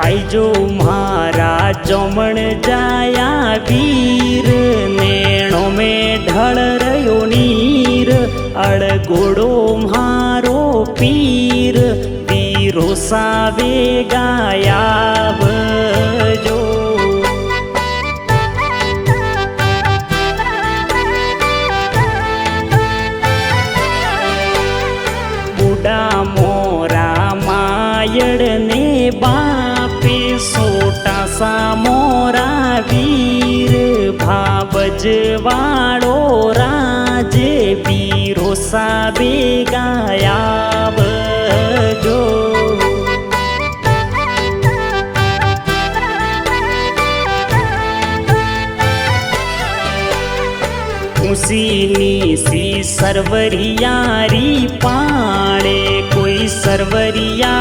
आईजो मारा जमण जाया वीर नेणो में ढळ रयो नीर अड़गोड़ो मारो पीर वीरो सावे गायावजो बुडा मोरा मायड़ ने बापे सोटा सा मोरा वीर भावजवाड़ो राजे वीरो साबे गायावजो ऊँची सी सरवरियारी पाड़े कोई सरवरिया